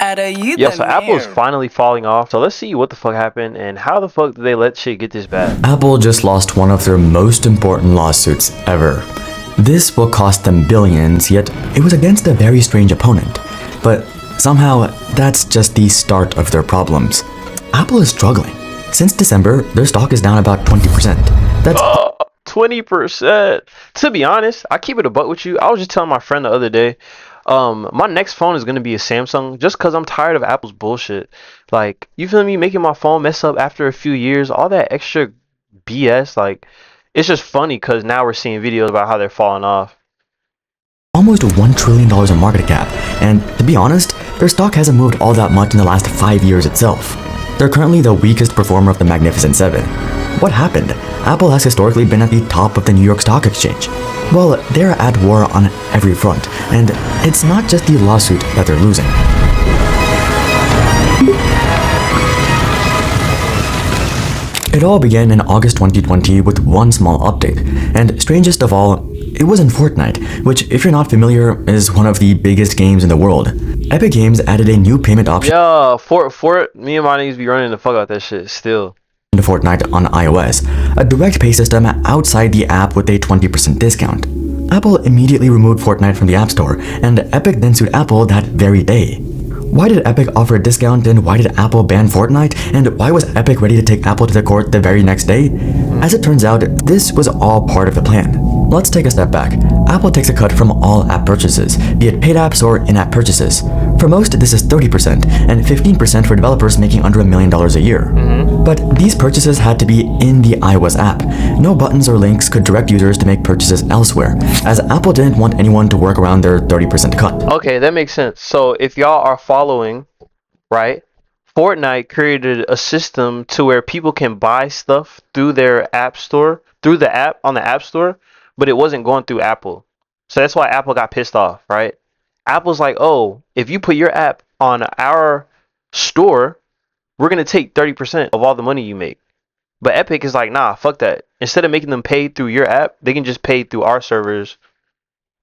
Yo, so Apple's finally falling off. So let's see what the fuck happened and how the fuck did they let shit get this bad? Apple just lost one of their most important lawsuits ever. This will cost them billions, yet it was against a very strange opponent. But somehow, that's just the start of their problems. Apple is struggling. Since December, their stock is down about 20%. That's 20%. To be honest, I keep it a buck with you. I was just telling my friend the other day, my next phone is gonna be a Samsung just cause I'm tired of Apple's bullshit. Like, you feel me? Making my phone mess up after a few years, all that extra BS. Like, it's just funny cause now we're seeing videos about how they're falling off. almost $1 trillion in market cap, and to be honest, their stock hasn't moved all that much in the last 5 years itself. They're currently the weakest performer of the Magnificent Seven. What happened? Apple has historically been at the top of the New York Stock Exchange. Well, they're at war on every front, and it's not just the lawsuit that they're losing. It all began in August 2020 with one small update, and strangest of all, it was in Fortnite, which, if you're not familiar, is one of the biggest games in the world. Epic Games added a new payment option. Yeah, me and my niggas be running the fuck out that shit still. To Fortnite on iOS, a direct pay system outside the app with a 20% discount. Apple immediately removed Fortnite from the App Store, and Epic then sued Apple that very day. Why did Epic offer a discount, and why did Apple ban Fortnite, and why was Epic ready to take Apple to the court the very next day? As it turns out, this was all part of the plan. Let's take a step back. Apple takes a cut from all app purchases, be it paid apps or in-app purchases. For most, this is 30%, and 15% for developers making under $1 million a year. But these purchases had to be in the iOS app. No buttons or links could direct users to make purchases elsewhere, as Apple didn't want anyone to work around their 30% cut. Okay, that makes sense. So if y'all are following, right, Fortnite created a system to where people can buy stuff through their app store, through the app on the App Store, but it wasn't going through Apple. So that's why Apple got pissed off, right? Apple's like, oh, if you put your app on our store, we're going to take 30% of all the money you make. But Epic is like, nah, fuck that. Instead of making them pay through your app, they can just pay through our servers,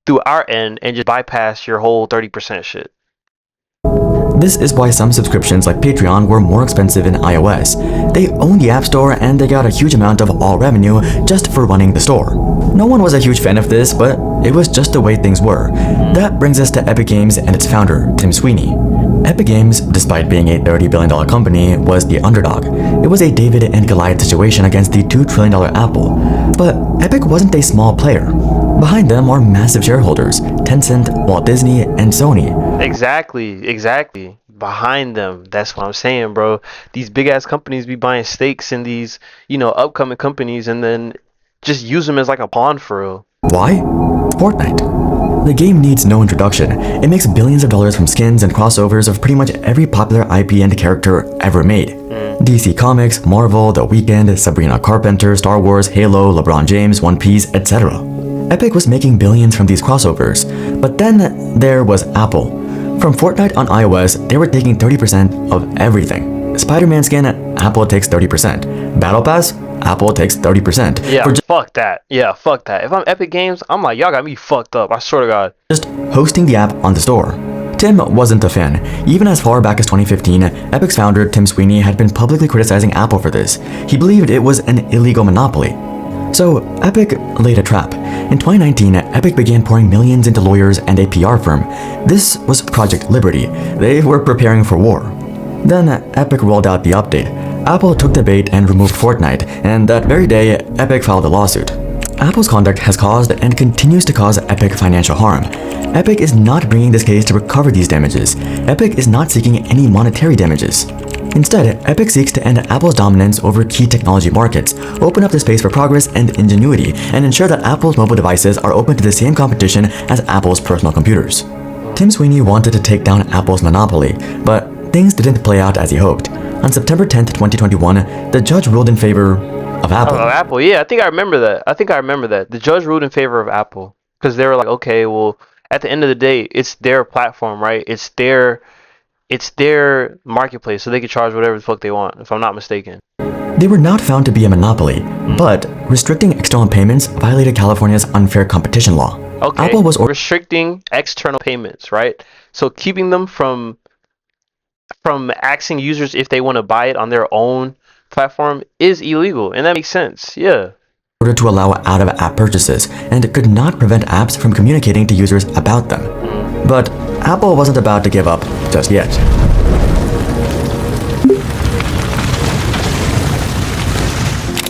through our end, and just bypass your whole 30% shit. This is why some subscriptions like Patreon were more expensive in iOS. They own the App Store and they got a huge amount of all revenue just for running the store. No one was a huge fan of this, but it was just the way things were. That brings us to Epic Games and its founder, Tim Sweeney. Epic Games, despite being a $30 billion company, was the underdog. It was a David and Goliath situation against the $2 trillion Apple. But Epic wasn't a small player. Behind them are massive shareholders, Tencent, Walt Disney, and Sony. Exactly. Behind them. That's what I'm saying, bro. These big ass companies be buying stakes in these, upcoming companies and then just use them as like a pawn for real. Why? Fortnite. The game needs no introduction. It makes billions of dollars from skins and crossovers of pretty much every popular IP and character ever made. DC Comics, Marvel, The Weeknd, Sabrina Carpenter, Star Wars, Halo, LeBron James, One Piece, etc. Epic was making billions from these crossovers, but then there was Apple. From Fortnite on iOS, they were taking 30% of everything. Spider-Man skin, Apple takes 30%. Battle Pass, Apple takes 30%. Yeah, fuck that. If I'm Epic Games, I'm like, y'all got me fucked up, I swear to God. Just hosting the app on the store. Tim wasn't a fan. Even as far back as 2015, Epic's founder Tim Sweeney had been publicly criticizing Apple for this. He believed it was an illegal monopoly. So, Epic laid a trap. In 2019, Epic began pouring millions into lawyers and a PR firm. This was Project Liberty. They were preparing for war. Then, Epic rolled out the update. Apple took the bait and removed Fortnite, and that very day, Epic filed a lawsuit. Apple's conduct has caused and continues to cause Epic financial harm. Epic is not bringing this case to recover these damages. Epic is not seeking any monetary damages. Instead, Epic seeks to end Apple's dominance over key technology markets, open up the space for progress and ingenuity, and ensure that Apple's mobile devices are open to the same competition as Apple's personal computers. Tim Sweeney wanted to take down Apple's monopoly, but things didn't play out as he hoped. On September 10th, 2021, the judge ruled in favor of Apple. Apple, yeah, I think I remember that. The judge ruled in favor of Apple because they were like, okay, well, at the end of the day, it's their platform, right? It's their marketplace, so they can charge whatever the fuck they want, if I'm not mistaken. They were not found to be a monopoly, but restricting external payments violated California's unfair competition law. Okay, Apple was restricting external payments, right? So keeping them from from asking users if they want to buy it on their own platform is illegal, and that makes sense. Yeah. order to allow out-of-app purchases and could not prevent apps from communicating to users about them. But Apple wasn't about to give up just yet.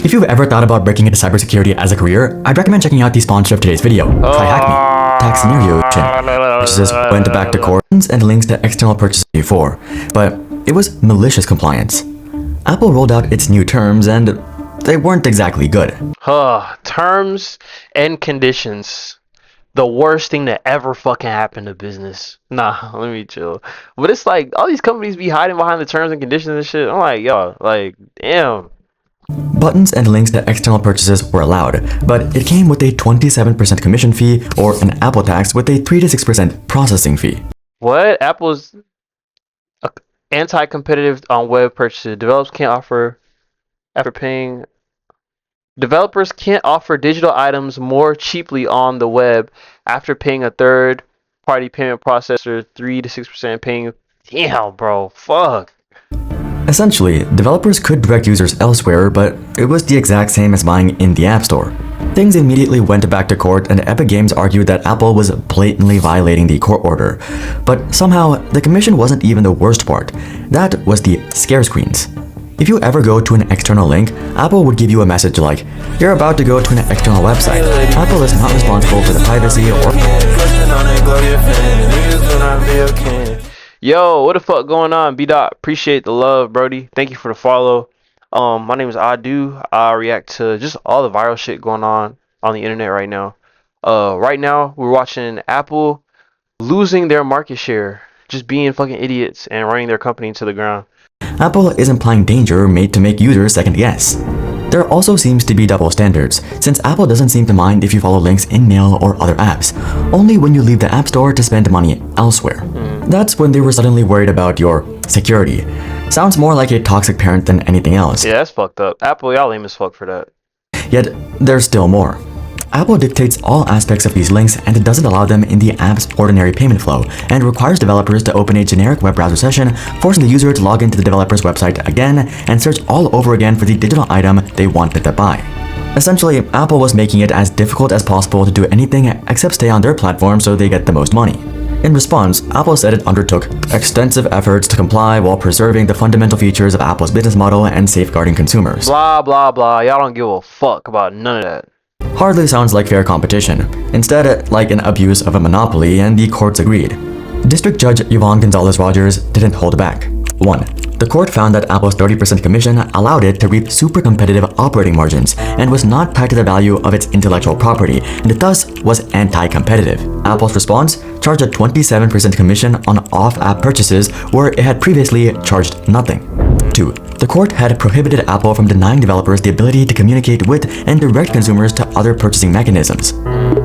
If you've ever thought about breaking into cybersecurity as a career, I'd recommend checking out the sponsor of today's video, Try Hack Me. Tax scenario purchases went back to court and links to external purchases before, but it was malicious compliance. Apple rolled out its new terms and they weren't exactly good. Terms and conditions. The worst thing that ever fucking happened to business. Nah, let me chill. But it's like all these companies be hiding behind the terms and conditions and shit. I'm like, yo, like, damn. Buttons and links to external purchases were allowed, but it came with a 27% commission fee or an Apple tax with a 3 to 6% processing fee. What? Apple's anti-competitive on web purchases. Developers can't offer digital items more cheaply on the web after paying a third-party payment processor 3 to 6% paying. Damn, bro. Fuck. Essentially, developers could direct users elsewhere, but it was the exact same as buying in the App Store. Things immediately went back to court, and Epic Games argued that Apple was blatantly violating the court order. But somehow, the commission wasn't even the worst part. That was the scare screens. If you ever go to an external link, Apple would give you a message like, "You're about to go to an external website. Apple is not responsible for the privacy or..." Yo, what the fuck going on, B-Dot? Appreciate the love, Brody. Thank you for the follow. My name is Adu. I react to just all the viral shit going on the internet right now. Right now, we're watching Apple losing their market share, just being fucking idiots and running their company into the ground. Apple is implying danger made to make users second guess. There also seems to be double standards, since Apple doesn't seem to mind if you follow links in Mail or other apps, only when you leave the App Store to spend money elsewhere. That's when they were suddenly worried about your security. Sounds more like a toxic parent than anything else. Yeah, that's fucked up. Apple, y'all lame as fuck for that. Yet, there's still more. Apple dictates all aspects of these links and doesn't allow them in the app's ordinary payment flow, and requires developers to open a generic web browser session, forcing the user to log into the developer's website again and search all over again for the digital item they wanted to buy. Essentially, Apple was making it as difficult as possible to do anything except stay on their platform so they get the most money. In response, Apple said it undertook extensive efforts to comply while preserving the fundamental features of Apple's business model and safeguarding consumers. Blah, blah, blah. Y'all don't give a fuck about none of that. Hardly sounds like fair competition. Instead, like an abuse of a monopoly, and the courts agreed. District Judge Yvonne Gonzalez-Rogers didn't hold back. 1. The court found that Apple's 30% commission allowed it to reap super competitive operating margins and was not tied to the value of its intellectual property, and it thus was anti-competitive. Apple's response charged a 27% commission on off-app purchases where it had previously charged nothing. 2. The court had prohibited Apple from denying developers the ability to communicate with and direct consumers to other purchasing mechanisms.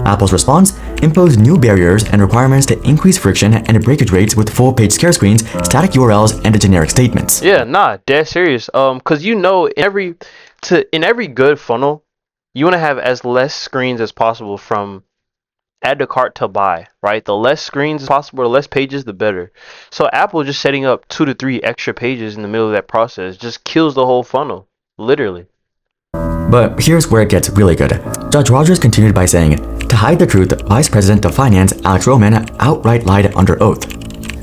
Apple's response imposed new barriers and requirements to increase friction and breakage rates with full-page scare screens, static URLs, and generic statements. Yeah, nah, dead serious. Cause you know, in every good funnel, you want to have as less screens as possible from add to cart to buy, right? The less screens as possible, the less pages, the better. So Apple just setting up 2 to 3 extra pages in the middle of that process just kills the whole funnel, literally. But here's where it gets really good. Judge Rogers continued by saying, to hide the truth, Vice President of Finance Alex Roman outright lied under oath.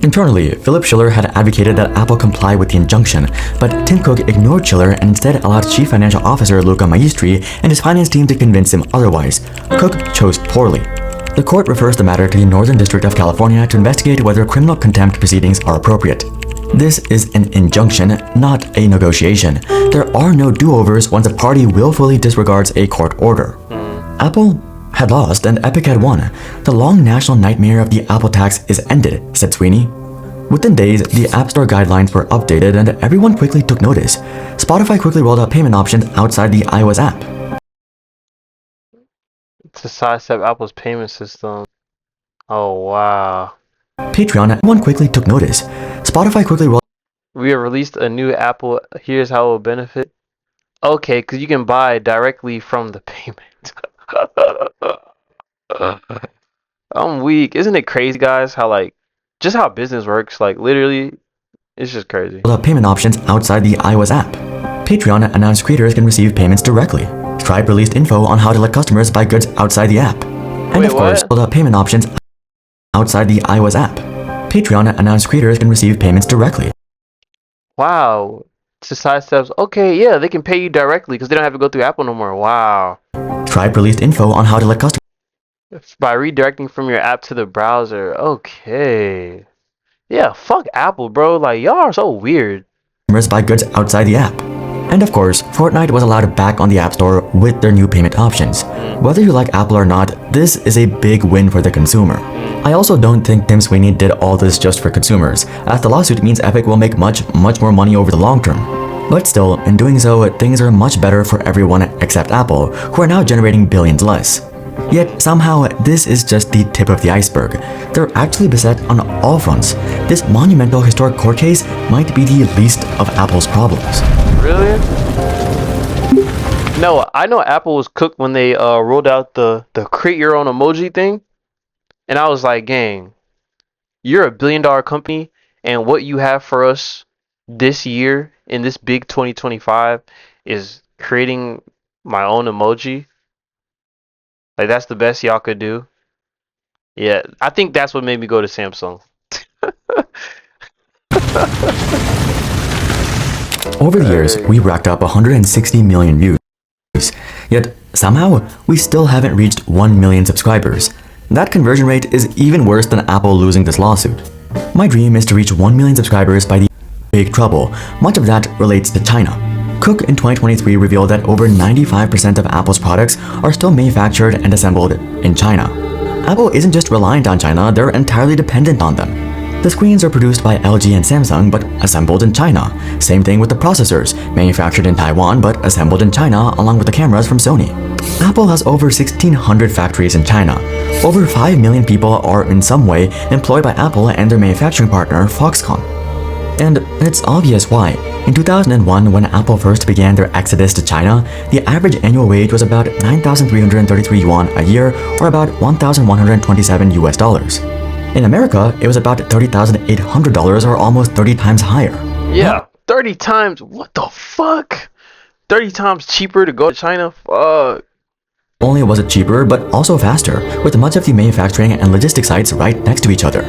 Internally, Philip Schiller had advocated that Apple comply with the injunction, but Tim Cook ignored Schiller and instead allowed Chief Financial Officer Luca Maestri and his finance team to convince him otherwise. Cook chose poorly. The court refers the matter to the Northern District of California to investigate whether criminal contempt proceedings are appropriate. This is an injunction, not a negotiation. There are no do-overs once a party willfully disregards a court order. Apple had lost and Epic had won. The long national nightmare of the Apple tax is ended, said Sweeney. Within days, the App Store guidelines were updated and everyone quickly took notice. Spotify quickly rolled out payment options outside the iOS app. To sidestep Apple's payment system. Oh, wow. Patreon, everyone quickly took notice. Spotify quickly rolled. We have released a new Apple. Here's how it will benefit. Okay, because you can buy directly from the payment. I'm weak. Isn't it crazy, guys, how, like, just how business works? Like, literally, It's just crazy. Payment options outside the iOS app. Patreon announced creators can receive payments directly. Stripe released info on how to let customers buy goods outside the app. And Wait, of course, what? payment options outside the iOS app. Patreon announced creators can receive payments directly. Wow. To sidesteps. Okay, yeah, they can pay you directly because they don't have to go through Apple no more. Wow. Stripe released info on how to let customers By redirecting from your app to the browser. Okay. Yeah, fuck Apple, bro. Like, y'all are so weird. buy goods outside the app. And of course, Fortnite was allowed back on the App Store with their new payment options. Whether you like Apple or not, this is a big win for the consumer. I also don't think Tim Sweeney did all this just for consumers, as the lawsuit means Epic will make much more money over the long term. But still, in doing so, things are much better for everyone except Apple, who are now generating billions less. Yet somehow, this is just the tip of the iceberg. They're actually beset on all fronts. This monumental historic court case might be the least of Apple's problems. Really? No, I know Apple was cooked when they rolled out the create your own emoji thing. And I was like, gang, you're a billion-dollar company, and what you have for us this year in this big 2025 is creating my own emoji. Like, that's the best y'all could do. Yeah, I think that's what made me go to Samsung. Over the years, we racked up 160 million views. Yet, somehow, we still haven't reached 1 million subscribers. That conversion rate is even worse than Apple losing this lawsuit. My dream is to reach 1 million subscribers by the big trouble. Much of that relates to China. Cook in 2023 revealed that over 95% of Apple's products are still manufactured and assembled in China. Apple isn't just reliant on China, they're entirely dependent on them. The screens are produced by LG and Samsung but assembled in China. Same thing with the processors, manufactured in Taiwan but assembled in China along with the cameras from Sony. Apple has over 1,600 factories in China. Over 5 million people are in some way employed by Apple and their manufacturing partner Foxconn. And it's obvious why. In 2001, when Apple first began their exodus to China, the average annual wage was about 9,333 yuan a year, or about 1,127 US dollars. In America, it was about $30,800, or almost 30 times higher. Yeah, 30 times. What the fuck? 30 times cheaper to go to China? Fuck. Not only was it cheaper, but also faster, with much of the manufacturing and logistics sites right next to each other.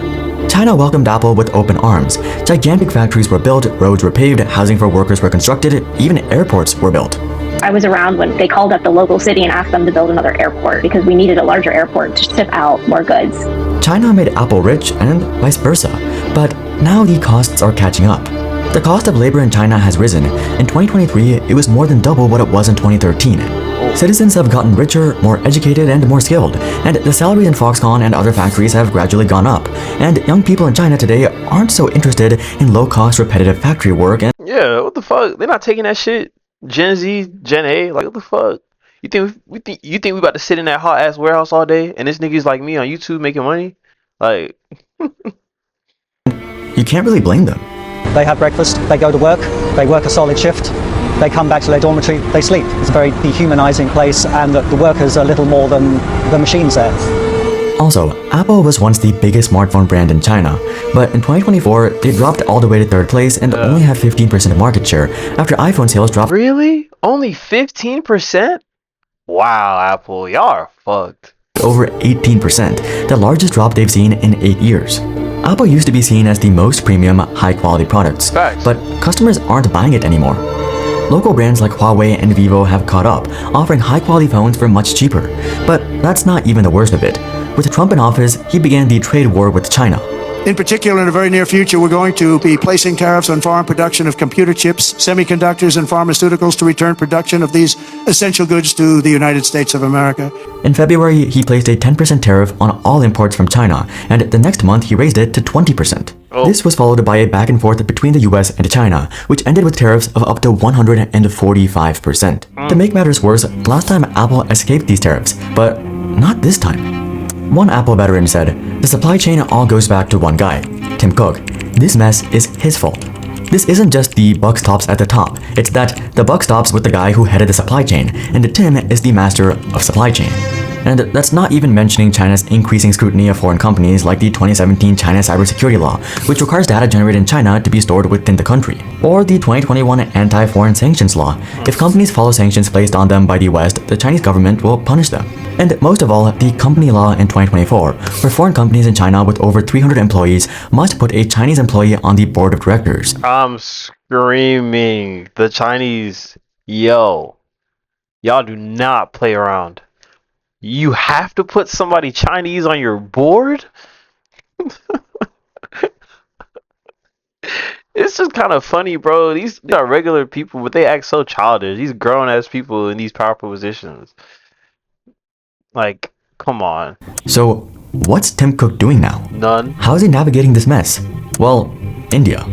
China welcomed Apple with open arms. Gigantic factories were built, roads were paved, housing for workers were constructed, even airports were built. I was around when they called up the local city and asked them to build another airport because we needed a larger airport to ship out more goods. China made Apple rich and vice versa, but now the costs are catching up. The cost of labor in China has risen. In 2023, it was more than double what it was in 2013. Citizens have gotten richer, more educated, and more skilled, and the salaries in Foxconn and other factories have gradually gone up. And young people in China today aren't so interested in low-cost, repetitive factory work. And Yeah, what the fuck? They're not taking that shit. Gen Z, Gen A, like what the fuck? You think we about to sit in that hot ass warehouse all day and this nigga's like me on YouTube making money? Like you can't really blame them. They have breakfast, they go to work, they work a solid shift, they come back to their dormitory, they sleep. It's a very dehumanizing place, and the workers are little more than the machines there. Also, Apple was once the biggest smartphone brand in China, but in 2024, they dropped all the way to third place and only have 15% of market share after iPhone sales dropped really? Only 15%? Wow, Apple, y'all are fucked. over 18%, the largest drop they've seen in 8 years. Apple used to be seen as the most premium, high-quality products, Facts. but customers aren't buying it anymore. Local brands like Huawei and Vivo have caught up, offering high-quality phones for much cheaper. But that's not even the worst of it. With Trump in office, he began the trade war with China. In particular, in the very near future, we're going to be placing tariffs on foreign production of computer chips, semiconductors, and pharmaceuticals to return production of these essential goods to the United States of America. In February, he placed a 10% tariff on all imports from China, and the next month he raised it to 20%. This was followed by a back and forth between the US and China, which ended with tariffs of up to 145%. To make matters worse, last time Apple escaped these tariffs, but not this time. One Apple veteran said, "The supply chain all goes back to one guy, Tim Cook. This mess is his fault. This isn't just the buck stops at the top, it's that the buck stops with the guy who headed the supply chain, and Tim is the master of supply chain." And that's not even mentioning China's increasing scrutiny of foreign companies like the 2017 China cybersecurity law, which requires data generated in China to be stored within the country, or the 2021 anti-foreign sanctions law. If companies follow sanctions placed on them by the West, the Chinese government will punish them. And most of all, the company law in 2024, where foreign companies in China with over 300 employees must put a Chinese employee on the board of directors. I'm screaming. The Chinese, yo, y'all do not play around. You have to put somebody Chinese on your board? It's just kind of funny, bro. These are regular people, but they act so childish. These grown-ass people in these powerful positions. Like, come on. So, what's Tim Cook doing now? None. How is he navigating this mess? Well, India.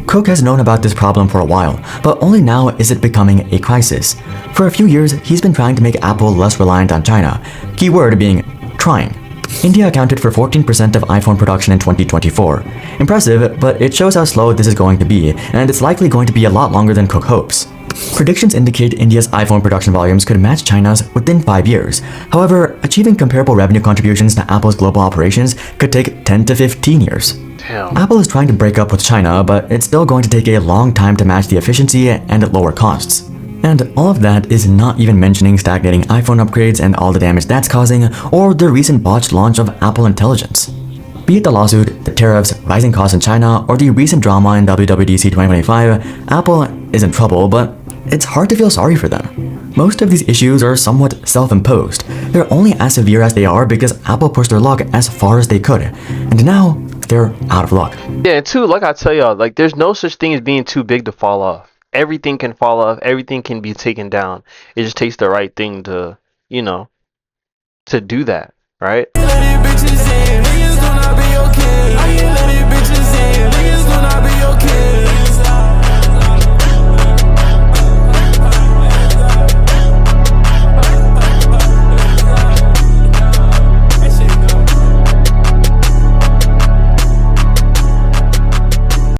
Cook has known about this problem for a while, but only now is it becoming a crisis. For a few years, he's been trying to make Apple less reliant on China, keyword being trying. India accounted for 14% of iPhone production in 2024. Impressive, but it shows how slow this is going to be, and it's likely going to be a lot longer than Cook hopes. Predictions indicate India's iPhone production volumes could match China's within 5 years. However, achieving comparable revenue contributions to Apple's global operations could take 10 to 15 years. Damn. Apple is trying to break up with China, but it's still going to take a long time to match the efficiency and at lower costs. And all of that is not even mentioning stagnating iPhone upgrades and all the damage that's causing, or the recent botched launch of Apple Intelligence. Be it the lawsuit, the tariffs, rising costs in China, or the recent drama in WWDC 2025, Apple is in trouble, but it's hard to feel sorry for them. Most of these issues are somewhat self-imposed. They're only as severe as they are because Apple pushed their luck as far as they could, and now they're out of luck. Yeah, and two, like I tell y'all, like there's no such thing as being too big to fall off. Everything can fall off. Everything can be taken down. It just takes the right thing to, to do that, right? Niggas gonna be okay.